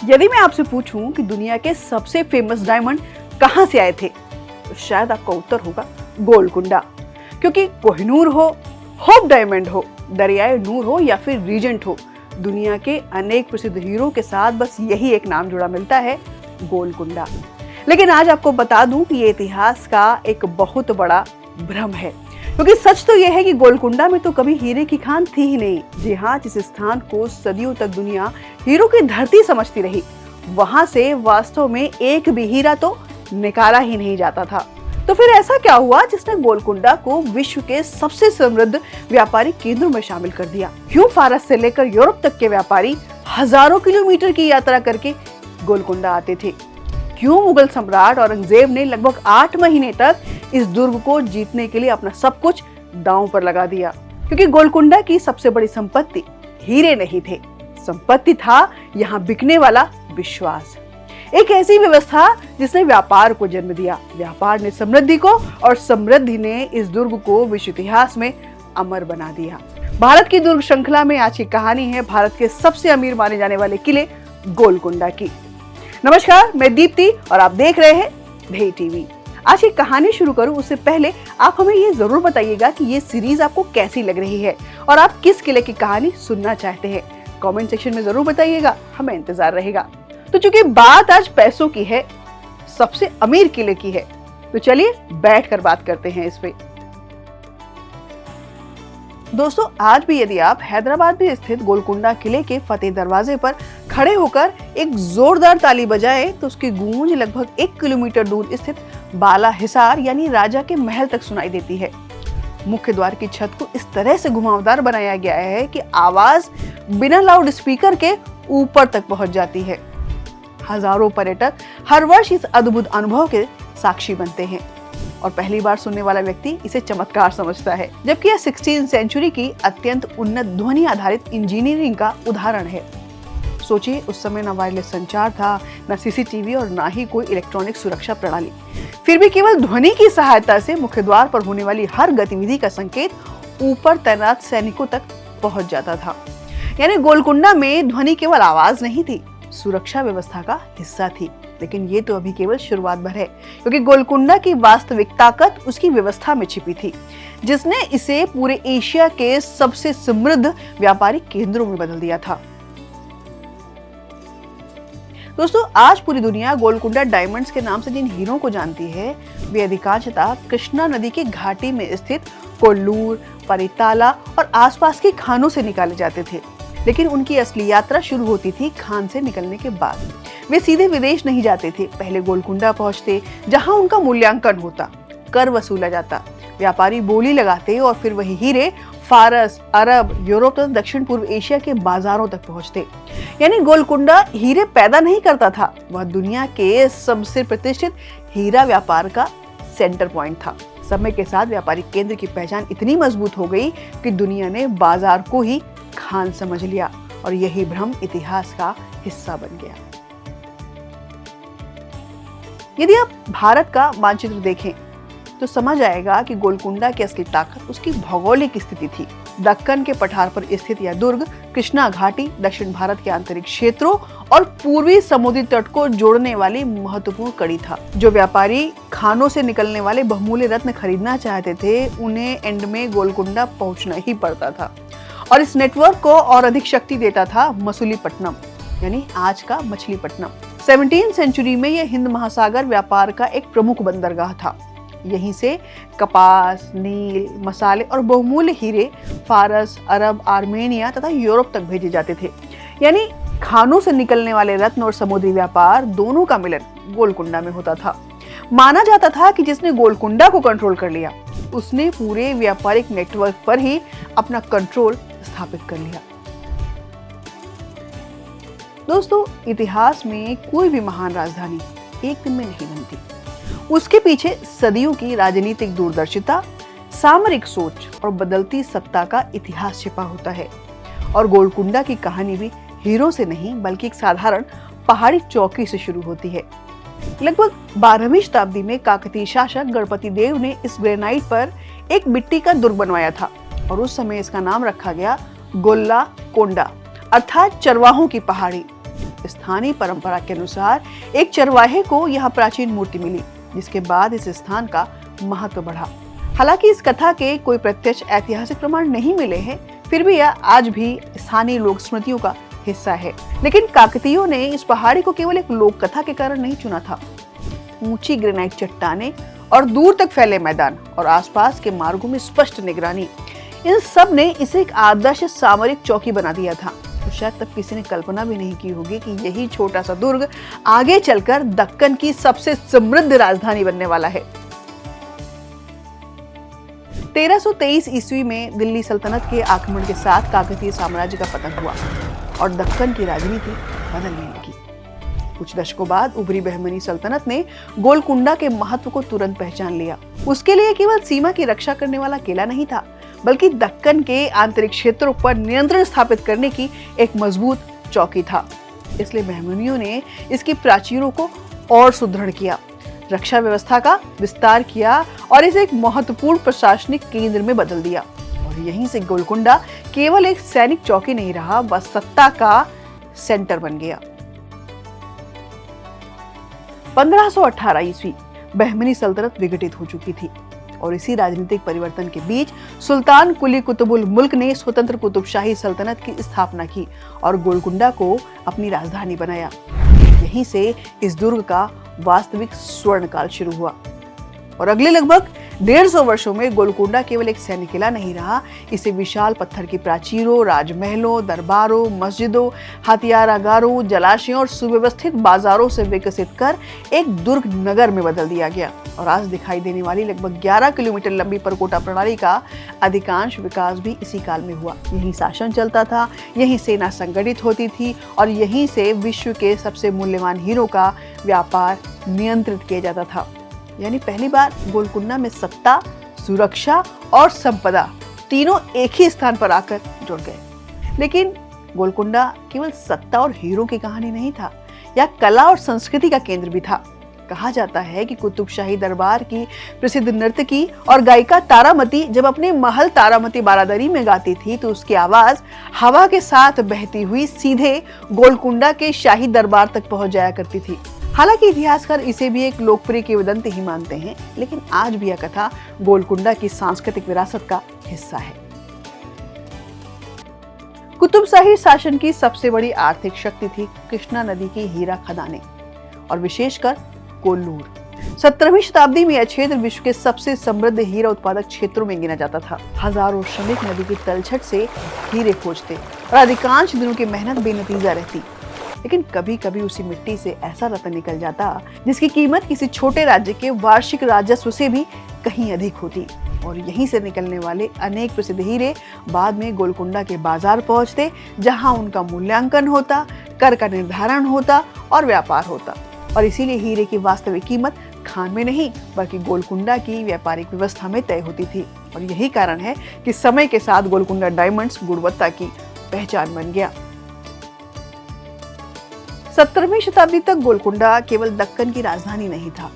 यदि मैं आपसे पूछूं कि दुनिया के सबसे फेमस डायमंड कहां से आए थे, तो शायद आपका उत्तर होगा गोलकुंडा। क्योंकि कोहिनूर हो, होप डायमंड हो, दरियाए नूर हो या फिर रीजेंट हो, दुनिया के अनेक प्रसिद्ध हीरो के साथ बस यही एक नाम जुड़ा मिलता है, गोलकुंडा। लेकिन आज आपको बता दूं कि ये इतिहास का एक बहुत बड़ा भ्रम है, क्योंकि सच तो यह है कि गोलकुंडा में तो कभी हीरे की खान थी ही नहीं। जी हाँ, जिस स्थान को सदियों तक दुनिया हीरो की धरती समझती रही, वहां से वास्तव में एक भी हीरा तो निकाला ही नहीं जाता था। तो फिर ऐसा क्या हुआ जिसने गोलकुंडा को विश्व के सबसे समृद्ध व्यापारिक केंद्रों में शामिल कर दिया? क्यों फारस से लेकर यूरोप तक के व्यापारी हजारों किलोमीटर की यात्रा करके गोलकुंडा आते थे? क्यों मुगल सम्राट औरंगजेब ने लगभग 8 महीने तक इस दुर्ग को जीतने के लिए अपना सब कुछ दांव पर लगा दिया? क्योंकि गोलकुंडा की सबसे बड़ी संपत्ति हीरे नहीं थे, संपत्ति था यहाँ बिकने वाला विश्वास। एक ऐसी व्यवस्था जिसने व्यापार को जन्म दिया, व्यापार ने समृद्धि को और समृद्धि ने इस दुर्ग को विश्व इतिहास में अमर बना दिया। भारत की दुर्ग श्रृंखला में आज की कहानी है भारत के सबसे अमीर माने जाने वाले किले गोलकुंडा की। नमस्कार, मैं दीप्ति और आप देख रहे हैं भे टीवी। आज की कहानी शुरू करूं उससे पहले आप हमें ये जरूर बताइएगा कि ये सीरीज आपको कैसी लग रही है और आप किस किले की कहानी सुनना चाहते हैं। कमेंट सेक्शन में जरूर बताइएगा, हमें इंतजार रहेगा। तो चूंकि बात आज पैसों की है, सबसे अमीर किले की है, तो चलिए बैठकर बात करते हैं इस पे। दोस्तों, आज भी यदि आप हैदराबाद में स्थित गोलकुंडा किले के फतेह दरवाजे पर खड़े होकर एक जोरदार ताली बजाए तो उसकी गूंज लगभग 1 किलोमीटर दूर स्थित बाला हिसार यानी राजा के महल तक सुनाई देती है। मुख्य द्वार की छत को इस तरह से घुमावदार बनाया गया है कि आवाज बिना लाउड स्पीकर के ऊपर तक पहुंच जाती है। हजारों पर्यटक हर वर्ष इस अद्भुत अनुभव के साक्षी बनते हैं और पहली बार सुनने वाला व्यक्ति इसे चमत्कार समझता है, जबकि यह 16वीं सेंचुरी की अत्यंत उन्नत ध्वनि आधारित इंजीनियरिंग का उदाहरण है। सोचिए, उस समय न वायरलेस संचार था, न सीसीटीवी और न ही कोई इलेक्ट्रॉनिक सुरक्षा प्रणाली। फिर भी केवल ध्वनि की सहायता से मुख्य द्वार पर होने वाली हर गतिविधि का संकेत ऊपर तैनात सैनिकों तक पहुंच जाता था। यानी गोलकुंडा में ध्वनि केवल आवाज नहीं थी, सुरक्षा व्यवस्था का हिस्सा थी। लेकिन ये तो अभी केवल शुरुआत भर है, क्योंकि गोलकुंडा की वास्तविक ताकत उसकी व्यवस्था में छिपी थी, जिसने इसे पूरे एशिया के सबसे समृद्ध व्यापारिक केंद्रों में बदल दिया था। दोस्तों, आज पूरी दुनिया गोलकुंडा डायमंड्स के नाम से जिन हीरों को जानती है, वे अधिकांशतः कृष्णा नदी के घाटी में स्थित कोल्लूर, परिताला और आसपास की खानों से निकाले जाते थे। लेकिन उनकी असली यात्रा शुरू होती थी खान से निकलने के बाद। वे सीधे विदेश नहीं जाते थे, पहले गोलकुंडा पहुंचते, जहां उनका मूल्यांकन होता, कर वसूला जाता, व्यापारी बोली लगाते और फिर वही हीरे फारस, अरब, यूरोप तथा दक्षिण पूर्व एशिया के बाजारों तक पहुंचते। यानी गोलकुंडा हीरे पैदा नहीं करता था, वह दुनिया के सबसे प्रतिष्ठित हीरा व्यापार का सेंटर पॉइंट था। समय के साथ व्यापारिक केंद्र की पहचान इतनी मजबूत हो गई कि दुनिया ने बाजार को ही खान समझ लिया और यही भ्रम इतिहास का हिस्सा बन गया। यदि आप भारत का मानचित्र देखें तो समझ आएगा कि गोलकुंडा की असली ताकत उसकी भौगोलिक स्थिति थी। दक्कन के पठार पर स्थित यह दुर्ग कृष्णा घाटी, दक्षिण भारत के आंतरिक क्षेत्रों और पूर्वी समुद्री तट को जोड़ने वाली महत्वपूर्ण कड़ी था। जो व्यापारी खानों से निकलने वाले बहुमूल्य रत्न खरीदना चाहते थे, उन्हें एंड में गोलकुंडा पहुंचना ही पड़ता था। और इस नेटवर्क को और अधिक शक्ति देता था मसूलीपट्टनम, यानी आज का मछलीपट्टनम। 17वीं सेंचुरी में यह हिंद महासागर व्यापार का एक प्रमुख बंदरगाह था। यहीं से कपास, नील, मसाले और बहुमूल्य हीरे फारस, अरब, आर्मेनिया तथा यूरोप तक भेजे जाते थे। यानी खानों से निकलने वाले रत्न और समुद्री व्यापार दोनों का मिलन गोलकुंडा में होता था। माना जाता था कि जिसने गोलकुंडा को कंट्रोल कर लिया, उसने पूरे व्यापारिक नेटवर्क पर ही अपना कंट्रोल स्थापित कर लिया। दोस्तों, इतिहास में कोई भी महान राजधानी एक दिन में नहीं बनती। उसके पीछे सदियों की राजनीतिक दूरदर्शिता, सामरिक सोच और बदलती सत्ता का इतिहास छिपा होता है। और गोलकुंडा की कहानी भी हीरो से नहीं बल्कि एक साधारण पहाड़ी चौकी से शुरू होती है। लगभग 12वीं शताब्दी में काकतीय शासक गणपति देव ने इस ग्रेनाइट पर एक मिट्टी का दुर्ग बनवाया था और उस समय इसका नाम रखा गया गोल्ला कोंडा, अर्थात चरवाहों की पहाड़ी। स्थानीय परंपरा के अनुसार एक चरवाहे को यहाँ प्राचीन मूर्ति मिली, जिसके बाद इस स्थान का महत्व बढ़ा। हालांकि इस कथा के कोई प्रत्यक्ष ऐतिहासिक प्रमाण नहीं मिले हैं, फिर भी यह आज भी स्थानीय लोक स्मृतियों का हिस्सा है। लेकिन काकतीयों ने इस पहाड़ी को केवल एक लोक कथा के कारण नहीं चुना था। ऊंची ग्रेनाइट चट्टानें और दूर तक फैले मैदान और आसपास के मार्गों में स्पष्ट निगरानी, इन सब ने इसे एक आदर्श सामरिक चौकी बना दिया था। तो शायद तब किसी ने कल्पना भी नहीं की होगी कि यही छोटा सा दुर्ग आगे चलकर दक्कन की सबसे समृद्ध राजधानी बनने वाला है। 1323 ईस्वी में दिल्ली सल्तनत के आक्रमण के साथ काकतीय साम्राज्य का पतन हुआ और दक्कन की राजनीति बदलने लगी। कुछ दशकों बाद उभरी बहमनी सल्तनत ने गोलकुंडा के महत्व को तुरंत पहचान लिया। उसके लिए केवल सीमा की रक्षा करने वाला किला नहीं था, बल्कि दक्कन के आंतरिक क्षेत्रों पर नियंत्रण स्थापित करने की एक मजबूत चौकी था। इसलिए बहमनियों ने इसकी प्राचीरों को और सुदृढ़ किया, रक्षा व्यवस्था का विस्तार किया और इसे एक महत्वपूर्ण प्रशासनिक केंद्र में बदल दिया। और यहीं से गोलकुंडा केवल एक सैनिक चौकी नहीं रहा, वह सत्ता का सेंटर बन गया। 1518 ईस्वी बहमनी सल्तनत विघटित हो चुकी थी और इसी राजनीतिक परिवर्तन के बीच सुल्तान कुली कुतुबुल मुल्क ने स्वतंत्र कुतुबशाही सल्तनत की स्थापना की और गोलकुंडा को अपनी राजधानी बनाया। यहीं से इस दुर्ग का वास्तविक स्वर्णकाल शुरू हुआ और अगले लगभग 150 वर्षों में गोलकुंडा केवल एक सैन्य किला नहीं रहा, इसे विशाल पत्थर की प्राचीरों, राजमहलों, दरबारों, मस्जिदों, हथियारागारों, जलाशयों और सुव्यवस्थित बाजारों से विकसित कर एक दुर्ग नगर में बदल दिया गया। और आज दिखाई देने वाली लगभग 11 किलोमीटर लंबी परकोटा प्रणाली का अधिकांश विकास भी इसी काल में हुआ। यहीं शासन चलता था, यहीं सेना संगठित होती थी और यहीं से विश्व के सबसे मूल्यवान हीरों का व्यापार नियंत्रित किया जाता था। यानी पहली बार गोलकुंडा में सत्ता, सुरक्षा और संपदा तीनों एक ही स्थान पर आकर जुड़ गए। लेकिन गोलकुंडा केवल सत्ता और हीरों की कहानी नहीं था, यह कला और संस्कृति का केंद्र भी था। कहा जाता है कि कुतुबशाही दरबार की प्रसिद्ध नर्तकी और गायिका तारामती जब अपने महल तारामती बारादरी में गाती थी तो उसकी आवाज हवा के साथ बहती हुई सीधे गोलकुंडा के शाही दरबार तक पहुंच जाया करती थी। हालांकि इतिहासकार इसे भी एक लोकप्रिय किंवदंती ही मानते हैं, लेकिन आज भी यह कथा गोलकुंडा की सांस्कृतिक विरासत का हिस्सा है। कुतुबशाही शासन की सबसे बड़ी आर्थिक शक्ति थी कृष्णा नदी की हीरा खदानें और विशेषकर कोल्लूर। 17वीं शताब्दी में यह क्षेत्र विश्व के सबसे समृद्ध हीरा उत्पादक क्षेत्रों में गिना जाता था। हजारों श्रमिक नदी की तलछट से हीरे खोजते और अधिकांश दिनों की मेहनत बेनतीजा रहती। लेकिन कभी कभी उसी मिट्टी से ऐसा रत्न निकल जाता जिसकी कीमत किसी छोटे राज्य के वार्षिक राजस्व से भी कहीं अधिक होती। और यहीं से निकलने वाले अनेक प्रसिद्ध हीरे बाद में गोलकुंडा के बाजार पहुंचते, जहां उनका मूल्यांकन होता, कर का निर्धारण होता और व्यापार होता। और इसीलिए हीरे की वास्तविक कीमत खान में नहीं बल्कि गोलकुंडा की व्यापारिक व्यवस्था में तय होती थी। और यही कारण है कि समय के साथ गोलकुंडा डायमंड्स गुणवत्ता की पहचान बन गया। 17वीं शताब्दी तक गोलकुंडा केवल दक्कन की राजधानी नहीं था,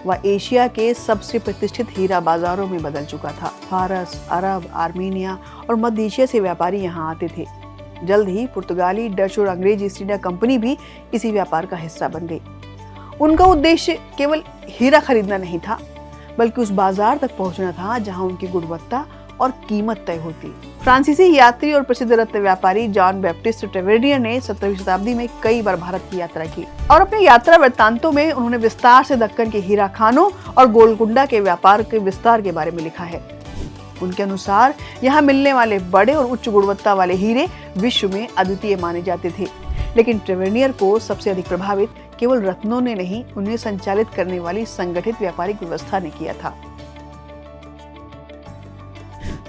वह एशिया के सबसे प्रतिष्ठित हीरा बाजारों में बदल चुका था। फारस, अरब, आर्मीनिया और मध्य एशिया से व्यापारी यहाँ आते थे। जल्द ही पुर्तगाली, डच और अंग्रेज ईस्ट इंडिया कंपनी भी इसी व्यापार का हिस्सा बन गई। उनका उद्देश्य केवल हीरा खरीदना नहीं था, बल्कि उस बाजार तक पहुंचना था जहां उनकी गुणवत्ता और कीमत तय होती। फ्रांसीसी यात्री और प्रसिद्ध रत्न व्यापारी जॉन बैप्टिस्ट ट्रेवेरियर ने 17वीं शताब्दी में कई बार भारत की यात्रा की और अपने यात्रा वृत्तांतों में उन्होंने विस्तार से दक्कन के हीरा खानों और गोलकुंडा के व्यापार के विस्तार के बारे में लिखा है। उनके अनुसार यहाँ मिलने वाले बड़े और उच्च गुणवत्ता वाले हीरे विश्व में अद्वितीय माने जाते थे। लेकिन ट्रेवेरियर को सबसे अधिक प्रभावित केवल रत्नों ने नहीं, उन्हें संचालित करने वाली संगठित व्यापारिक व्यवस्था ने किया था।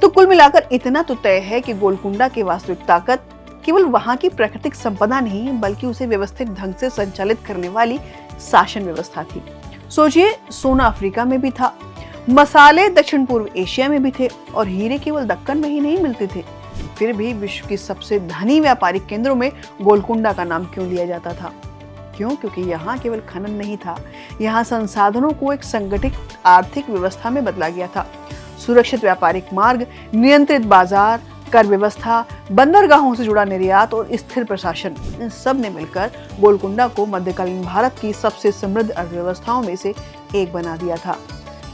तो कुल मिलाकर इतना तो तय है कि गोलकुंडा की वास्तविक ताकत केवल वहां की प्राकृतिक संपदा नहीं बल्कि उसे व्यवस्थित ढंग से संचालित करने वाली शासन व्यवस्था थी। सोचिए, सोना अफ्रीका में भी था, मसाले दक्षिण पूर्व एशिया में भी थे और हीरे केवल दक्कन में ही नहीं मिलते थे। फिर भी विश्व की सबसे धनी व्यापारिक केंद्रों में गोलकुंडा का नाम क्यों लिया जाता था? क्यों? क्योंकि यहाँ केवल खनन नहीं था, यहाँ संसाधनों को एक संगठित आर्थिक व्यवस्था में बदला गया था। सुरक्षित व्यापारिक मार्ग, नियंत्रित बाजार, कर व्यवस्था, बंदरगाहों से जुड़ा निर्यात और स्थिर प्रशासन, इन सब ने मिलकर गोलकुंडा को मध्यकालीन भारत की सबसे समृद्ध अर्थव्यवस्थाओं में से एक बना दिया था।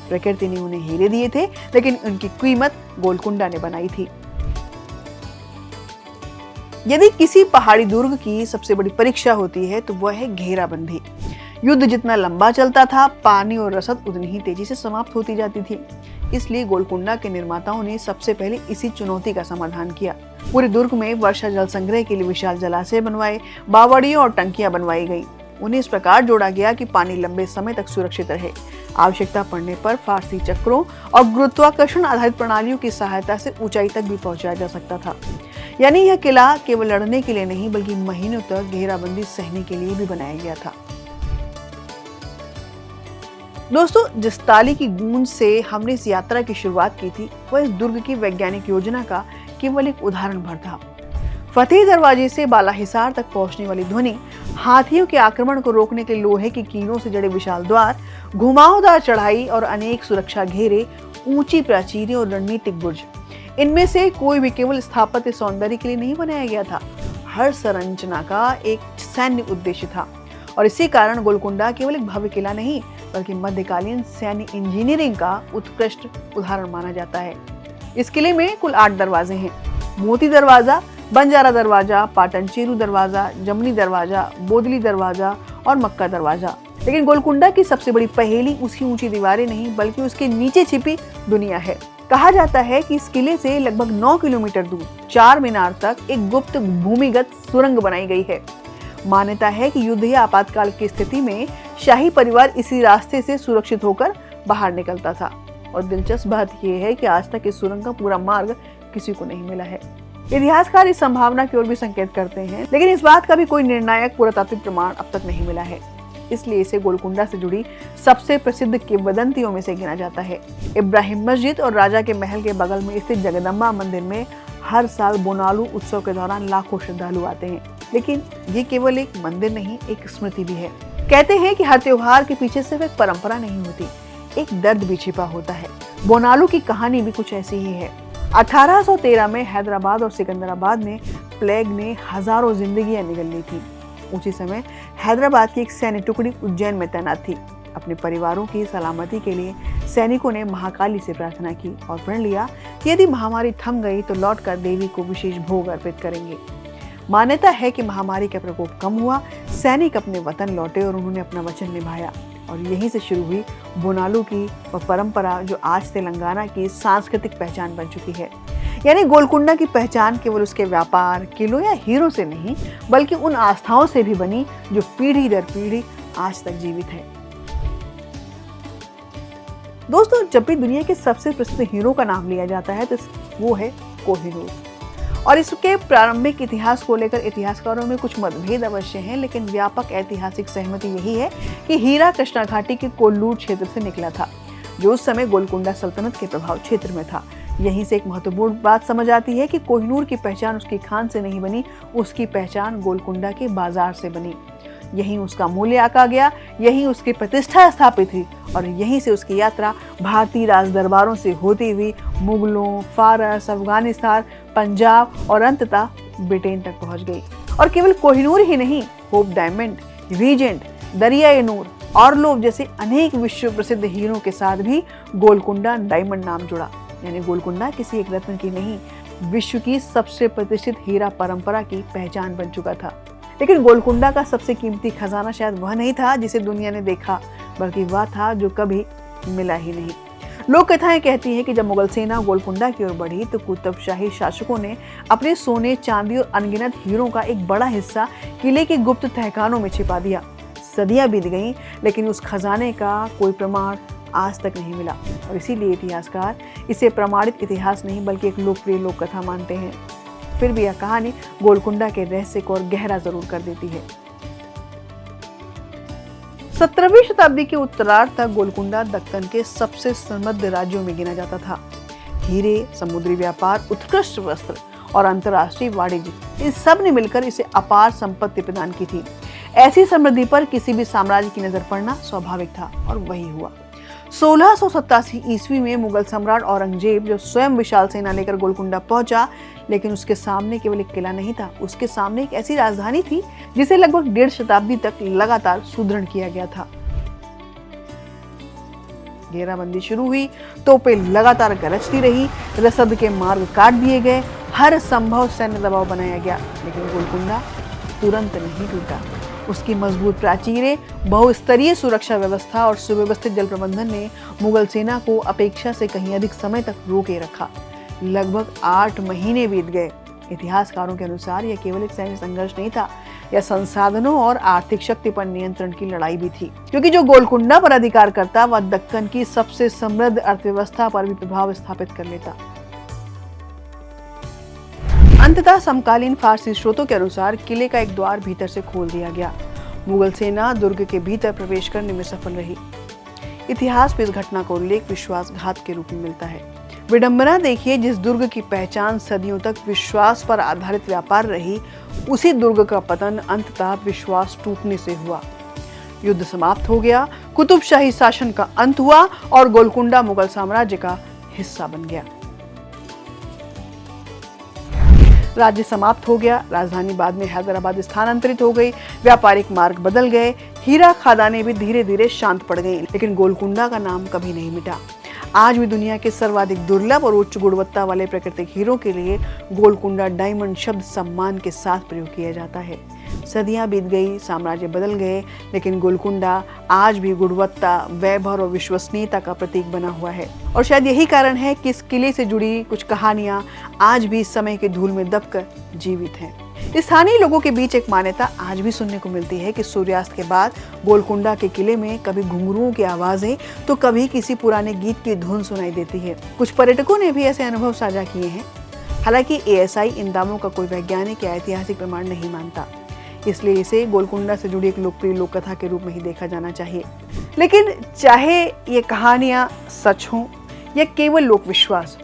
प्रकृति ने उन्हें हीरे दिए थे, लेकिन उनकी कीमत गोलकुंडा ने बनाई थी। यदि किसी पहाड़ी दुर्ग की सबसे बड़ी परीक्षा होती है तो वह है घेराबंदी। युद्ध जितना लंबा चलता था, पानी और रसद उतनी ही तेजी से समाप्त होती जाती थी। इसलिए गोलकुंडा के निर्माताओं ने सबसे पहले इसी चुनौती का समाधान किया। पूरे दुर्ग में वर्षा जल संग्रह के लिए विशाल जलाशय बनवाए, बावड़ियों और टंकियां बनवाई गई। उन्हें इस प्रकार जोड़ा गया कि पानी लंबे समय तक सुरक्षित रहे। आवश्यकता पड़ने पर फारसी चक्रों और गुरुत्वाकर्षण आधारित प्रणालियों की सहायता से ऊंचाई तक भी पहुंचाया जा सकता था। यानी यह किला केवल लड़ने के लिए नहीं, बल्कि महीनों तक घेराबंदी सहने के लिए भी बनाया गया था। दोस्तों, जिस ताली की गूंज से हमने इस यात्रा की शुरुआत की थी, वह इस दुर्ग की वैज्ञानिक योजना का केवल एक उदाहरण भर था। फतेह दरवाजे से बालाहिसार तक पहुंचने वाली ध्वनि, हाथियों के आक्रमण को रोकने के लोहे की कीलों से जड़े विशाल द्वार, घुमावदार चढ़ाई और अनेक सुरक्षा घेरे, ऊंची प्राचीरें और रणनीतिक बुर्ज, इनमें से कोई भी केवल स्थापत्य सौंदर्य के लिए नहीं बनाया गया था। हर संरचना का एक सैन्य उद्देश्य था और इसी कारण गोलकुंडा केवल एक भव्य किला नहीं, बल्कि मध्यकालीन सैन्य इंजीनियरिंग का उत्कृष्ट उदाहरण माना जाता है। इस किले में कुल 8 दरवाजे हैं। मोती दरवाजा, बंजारा दरवाजा, पाटनचेरू दरवाजा, जमनी दरवाजा, बोदली दरवाजा और मक्का दरवाजा। लेकिन गोलकुंडा की सबसे बड़ी पहेली उसकी ऊंची दीवारें नहीं, बल्कि उसके नीचे छिपी दुनिया है। कहा जाता है कि इस किले से लगभग 9 किलोमीटर दूर चार मीनार तक एक गुप्त भूमिगत सुरंग बनाई गई है। मान्यता है कि युद्ध या आपातकाल की स्थिति में शाही परिवार इसी रास्ते से सुरक्षित होकर बाहर निकलता था। और दिलचस्प बात यह है कि आज तक इस सुरंग का पूरा मार्ग किसी को नहीं मिला है। इतिहासकार इस संभावना की ओर भी संकेत करते हैं, लेकिन इस बात का भी कोई निर्णायक पुरातात्विक प्रमाण अब तक नहीं मिला है। इसलिए इसे गोलकुंडा से जुड़ी सबसे प्रसिद्ध किंवदंतियों में से गिना जाता है। इब्राहिम मस्जिद और राजा के महल के बगल में स्थित जगदम्बा मंदिर में हर साल बोनालू उत्सव के दौरान लाखों श्रद्धालु आते हैं। लेकिन ये केवल एक मंदिर नहीं, एक स्मृति भी है। कहते हैं कि हर त्योहार के पीछे सिर्फ एक परंपरा नहीं होती, एक दर्द भी छिपा होता है। बोनालू की कहानी भी कुछ ऐसी ही है। 1813 में हैदराबाद और सिकंदराबाद में प्लेग ने हजारों जिंदगियां निगल ली थी। उसी समय हैदराबाद की एक सैन्य टुकड़ी उज्जैन में तैनात थी। अपने परिवारों की सलामती के लिए सैनिकों ने महाकाली से प्रार्थना की और प्रण लिया कि यदि महामारी थम गई तो लौटकर देवी को विशेष भोग अर्पित करेंगे। मान्यता है कि महामारी का प्रकोप कम हुआ, सैनिक अपने वतन लौटे और उन्होंने अपना वचन निभाया। और यहीं से शुरू हुई बोनालू की वह परंपरा जो आज तेलंगाना की सांस्कृतिक पहचान बन चुकी है। यानी गोलकुंडा की पहचान केवल उसके व्यापार, किलों या हीरों से नहीं, बल्कि उन आस्थाओं से भी बनी जो पीढ़ी दर पीढ़ी आज तक जीवित है। दोस्तों, जब भी दुनिया के सबसे प्रसिद्ध हीरो का नाम लिया जाता है तो वो है कोहिनूर। और इसके प्रारंभिक इतिहास को लेकर इतिहासकारों में कुछ मतभेद अवश्य हैं, लेकिन व्यापक ऐतिहासिक सहमति यही है कि हीरा कृष्णा घाटी के कोल्लूर क्षेत्र से निकला था, जो उस समय गोलकुंडा सल्तनत के प्रभाव क्षेत्र में था। यहीं से एक महत्वपूर्ण बात समझ आती है कि कोहिनूर की पहचान उसकी खान से नहीं बनी, उसकी पहचान गोलकुंडा के बाजार से बनी। यहीं उसका मूल्य आका गया, यहीं उसकी प्रतिष्ठा स्थापित हुई और यहीं से उसकी यात्रा भारतीय राज दरबारों से होती हुई मुगलों, फारस, अफगानिस्तान, पंजाब और अंततः ब्रिटेन तक पहुंच गई। और केवल कोहिनूर ही नहीं, होप डायमंड, रीजेंट, दरियाए नूर, ऑर्लोव जैसे अनेक विश्व प्रसिद्ध हीरों के साथ भी गोलकुंडा डायमंड नाम जुड़ा। यानी गोलकुंडा किसी एक रत्न की नहीं, विश्व की सबसे प्रतिष्ठित हीरा परंपरा की पहचान बन चुका था। लेकिन गोलकुंडा का सबसे कीमती खजाना शायद वह नहीं था जिसे दुनिया ने देखा, बल्कि वह था जो कभी मिला ही नहीं। लोक कथाएं कहती हैं कि जब मुगल सेना गोलकुंडा की ओर बढ़ी तो कुतुबशाही शासकों ने अपने सोने, चांदी और अनगिनत हीरों का एक बड़ा हिस्सा किले के गुप्त तहखानों में छिपा दिया। सदियां बीत गईं, लेकिन उस खजाने का कोई प्रमाण आज तक नहीं मिला और इसीलिए इतिहासकार इसे प्रमाणित इतिहास नहीं बल्कि एक लोकप्रिय लोक कथा मानते हैं। फिर भी यह कहानी गोलकुंडा के रहस्य को और गहरा जरूर कर देती है। 17वीं शताब्दी के उत्तरार्ध तक गोलकुंडा दक्कन के सबसे समृद्ध राज्यों में गिना जाता था। हीरे, समुद्री व्यापार, उत्कृष्ट वस्त्र और अंतर्राष्ट्रीय वाणिज्य, इस सब ने मिलकर इसे अपार संपत्ति प्रदान की थी। ऐसी समृद्धि पर किसी भी साम्राज्य की नजर पड़ना स्वाभाविक था और वही हुआ। 1687 ईस्वी में मुगल सम्राट औरंगजेब जब स्वयं विशाल सेना लेकर गोलकुंडा पहुंचा, लेकिन उसके सामने केवल एक किला नहीं था, उसके सामने एक ऐसी राजधानी थी जिसे लगभग 1.5 शताब्दी तक लगातार सुदृढ़ किया गया था। घेराबंदी शुरू हुई, तोपें लगातार गरजती रही, रसद के मार्ग काट दिए गए, हर संभव सैन्य दबाव बनाया गया, लेकिन गोलकुंडा तुरंत नहीं टूटा। उसकी मजबूत प्राचीरें, बहुस्तरीय सुरक्षा व्यवस्था और सुव्यवस्थित जल प्रबंधन ने मुगल सेना को अपेक्षा से कहीं अधिक समय तक रोके रखा। लगभग 8 महीने बीत गए। इतिहासकारों के अनुसार यह केवल एक सैन्य संघर्ष नहीं था, यह संसाधनों और आर्थिक शक्ति पर नियंत्रण की लड़ाई भी थी, क्योंकि जो गोलकुंडा पर अधिकार करता वह दक्कन की सबसे समृद्ध अर्थव्यवस्था पर भी प्रभाव स्थापित कर लेता। अंततः समकालीन फारसी स्रोतों के अनुसार किले का एक द्वार भीतर से खोल दिया गया। मुगल सेना दुर्ग के भीतर प्रवेश करने में सफल रही। इतिहास में इस घटना का उल्लेख विश्वासघात के रूप में मिलता है। विडंबना देखिए, जिस दुर्ग की पहचान सदियों तक विश्वास पर आधारित व्यापार रही, उसी दुर्ग का पतन अंततः विश्वास टूटने से हुआ। युद्ध समाप्त हो गया, कुतुबशाही शासन का अंत हुआ और गोलकुंडा मुगल साम्राज्य का हिस्सा बन गया। राज्य समाप्त हो गया, राजधानी बाद में हैदराबाद स्थानांतरित हो गई, व्यापारिक मार्ग बदल गए, हीरा खदानें भी धीरे धीरे शांत पड़ गईं, लेकिन गोलकुंडा का नाम कभी नहीं मिटा। आज भी दुनिया के सर्वाधिक दुर्लभ और उच्च गुणवत्ता वाले प्राकृतिक हीरों के लिए गोलकुंडा डायमंड शब्द सम्मान के साथ प्रयोग किया जाता है। सदियां बीत गई, साम्राज्य बदल गए, लेकिन गोलकुंडा आज भी गुणवत्ता, वैभव और विश्वसनीयता का प्रतीक बना हुआ है। और शायद यही कारण है कि इस किले से जुड़ी कुछ कहानियां आज भी समय के धूल में दबकर जीवित हैं। स्थानीय लोगों के बीच एक मान्यता आज भी सुनने को मिलती है कि सूर्यास्त के बाद गोलकुंडा के किले में कभी घुंघरुओं की आवाजें तो कभी किसी पुराने गीत की धुन सुनाई देती है। कुछ पर्यटकों ने भी ऐसे अनुभव साझा किए हैं। हालांकि ASI इन दावों का कोई वैज्ञानिक या ऐतिहासिक प्रमाण नहीं मानता, इसलिए इसे गोलकुंडा से जुड़ी एक लोकप्रिय लोक कथा के रूप में ही देखा जाना चाहिए। लेकिन चाहे ये कहानियां सच हों या केवल लोक विश्वास,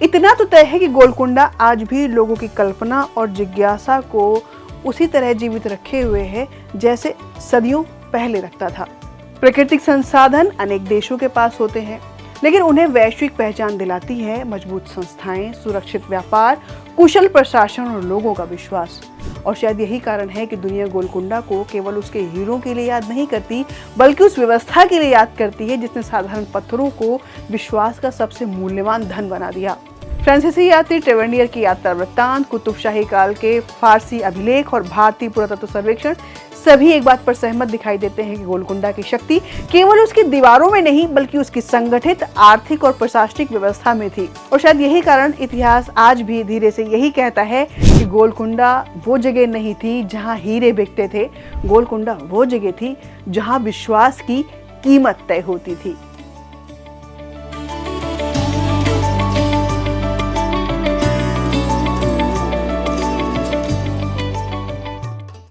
इतना तो तय है कि गोलकुंडा आज भी लोगों की कल्पना और जिज्ञासा को उसी तरह जीवित रखे हुए है जैसे सदियों पहले रखता था। प्राकृतिक संसाधन अनेक देशों के पास होते हैं, लेकिन उन्हें वैश्विक पहचान दिलाती है मजबूत संस्थाएं, सुरक्षित व्यापार, कुशल प्रशासन और लोगों का विश्वास। और शायद यही कारण है कि दुनिया गोलकुंडा को केवल उसके हीरों के लिए याद नहीं करती, बल्कि उस व्यवस्था के लिए याद करती है जिसने साधारण पत्थरों को विश्वास का सबसे मूल्यवान धन बना दिया। फ्रांसीसी यात्री ट्रेवेंडियर की यात्रा वृत्तांत, कुतुबशाही काल के फारसी अभिलेख और भारतीय पुरातत्व सर्वेक्षण सभी एक बात पर सहमत दिखाई देते हैं कि गोलकुंडा की शक्ति केवल उसकी दीवारों में नहीं, बल्कि उसकी संगठित आर्थिक और प्रशासनिक व्यवस्था में थी। और शायद यही कारण इतिहास आज भी धीरे से यही कहता है कि गोलकुंडा वो जगह नहीं थी जहां हीरे बिकते थे, गोलकुंडा वो जगह थी जहां विश्वास की कीमत तय होती थी।